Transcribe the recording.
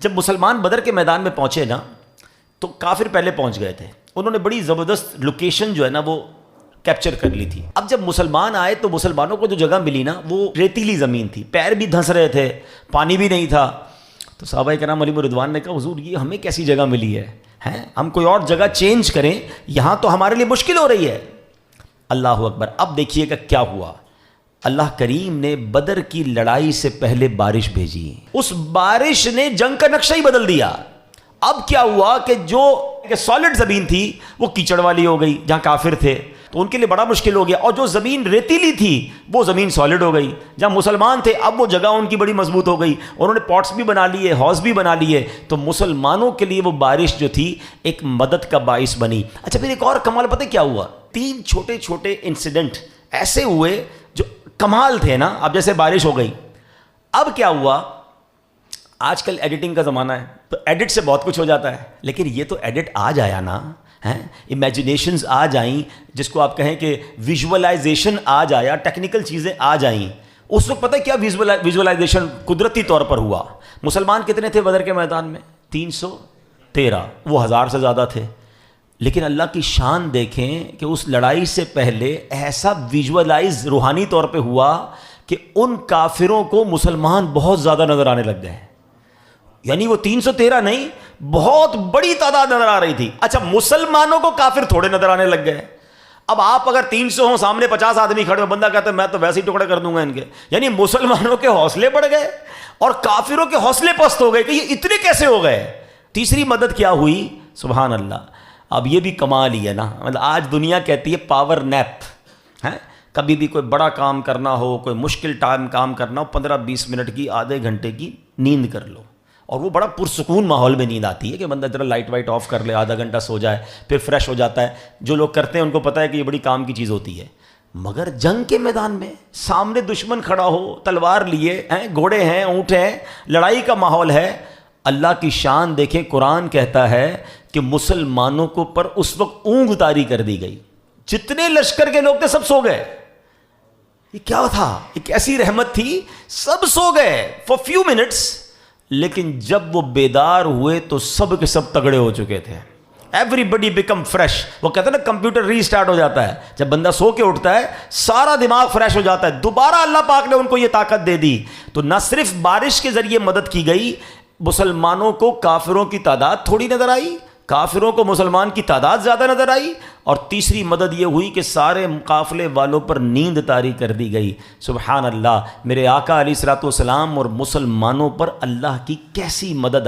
جب مسلمان بدر کے میدان میں پہنچے نا تو کافر پہلے پہنچ گئے تھے، انہوں نے بڑی زبردست لوکیشن جو ہے نا وہ کیپچر کر لی تھی۔ اب جب مسلمان آئے تو مسلمانوں کو جو جگہ ملی نا وہ ریتیلی زمین تھی، پیر بھی دھنس رہے تھے، پانی بھی نہیں تھا۔ تو صحابہ کرام علیہ رضوان نے کہا حضور یہ ہمیں کیسی جگہ ملی ہے، ہم کوئی اور جگہ چینج کریں، یہاں تو ہمارے لیے مشکل ہو رہی ہے۔ اللہ اکبر۔ اب دیکھیے کہ کیا ہوا، اللہ کریم نے بدر کی لڑائی سے پہلے بارش بھیجی، اس بارش نے جنگ کا نقشہ ہی بدل دیا۔ اب کیا ہوا کہ جو سالڈ زمین تھی وہ کیچڑ والی ہو گئی، جہاں کافر تھے تو ان کے لیے بڑا مشکل ہو گیا، اور جو زمین ریتیلی تھی وہ زمین سالڈ ہو گئی، جہاں مسلمان تھے اب وہ جگہ ان کی بڑی مضبوط ہو گئی، انہوں نے پاٹس بھی بنا لیے، ہاؤس بھی بنا لیے، تو مسلمانوں کے لیے وہ بارش جو تھی ایک مدد کا باعث بنی۔ اچھا پھر ایک اور کمال پتہ کیا ہوا، 3 چھوٹے چھوٹے انسیڈنٹ ایسے ہوئے جو کمال تھے نا۔ اب جیسے بارش ہو گئی، اب کیا ہوا، آج کل ایڈیٹنگ کا زمانہ ہے تو ایڈٹ سے بہت کچھ ہو جاتا ہے، لیکن یہ تو ایڈٹ آ جایا نا، امیجنیشنز آ جائیں، جس کو آپ کہیں کہ ویژولائزیشن آ جایا، ٹیکنیکل چیزیں آ جائیں۔ اس وقت پتہ کیا ویژولائزیشن قدرتی طور پر ہوا۔ مسلمان کتنے تھے بدر کے میدان میں؟ 313، وہ 1000 سے زیادہ تھے، لیکن اللہ کی شان دیکھیں کہ اس لڑائی سے پہلے ایسا ویژولائز روحانی طور پہ ہوا کہ ان کافروں کو مسلمان بہت زیادہ نظر آنے لگ گئے، یعنی وہ 313 نہیں، بہت بڑی تعداد نظر آ رہی تھی۔ اچھا مسلمانوں کو کافر تھوڑے نظر آنے لگ گئے۔ اب آپ اگر 300 ہوں، سامنے 50 آدمی کھڑے ہو، بندہ کہتا ہے میں تو ویسے ہی ٹکڑے کر دوں گا ان کے، یعنی مسلمانوں کے حوصلے بڑھ گئے اور کافروں کے حوصلے پست ہو گئے کہ یہ اتنے کیسے ہو گئے۔ تیسری مدد کیا ہوئی؟ سبحان اللہ۔ اب یہ بھی کمال ہی ہے نا، مطلب آج دنیا کہتی ہے پاور نیپ، کبھی بھی کوئی بڑا کام کرنا ہو، کوئی مشکل ٹائم کام کرنا ہو، 15-20 منٹ کی، آدھے گھنٹے کی نیند کر لو، اور وہ بڑا پرسکون ماحول میں نیند آتی ہے کہ بندہ ذرا لائٹ وائٹ آف کر لے، آدھا گھنٹہ سو جائے، پھر فریش ہو جاتا ہے۔ جو لوگ کرتے ہیں ان کو پتہ ہے کہ یہ بڑی کام کی چیز ہوتی ہے، مگر جنگ کے میدان میں سامنے دشمن کھڑا ہو، تلوار لیے گھوڑے ہیں، اونٹ ہیں، لڑائی کا ماحول ہے، اللہ کی شان دیکھیں، قرآن کہتا ہے کہ مسلمانوں کو پر اس وقت اونگ اتاری کر دی گئی، جتنے لشکر کے لوگ تھے سب سو گئے۔ یہ کیا تھا؟ ایک ایسی رحمت تھی، سب سو گئے فار فیو منٹس، لیکن جب وہ بیدار ہوئے تو سب کے سب تگڑے ہو چکے تھے۔ ایوری بڈی بیکم فریش، وہ کہتے ہیں نا کمپیوٹر ری اسٹارٹ ہو جاتا ہے، جب بندہ سو کے اٹھتا ہے سارا دماغ فریش ہو جاتا ہے۔ دوبارہ اللہ پاک نے ان کو یہ طاقت دے دی، تو نہ صرف بارش کے ذریعے مدد کی گئی، مسلمانوں کو کافروں کی تعداد تھوڑی نظر آئی، کافروں کو مسلمان کی تعداد زیادہ نظر آئی، اور تیسری مدد یہ ہوئی کہ سارے قافلے والوں پر نیند طاری کر دی گئی۔ سبحان اللہ، میرے آقا علیہ الصلوۃ والسلام اور مسلمانوں پر اللہ کی کیسی مدد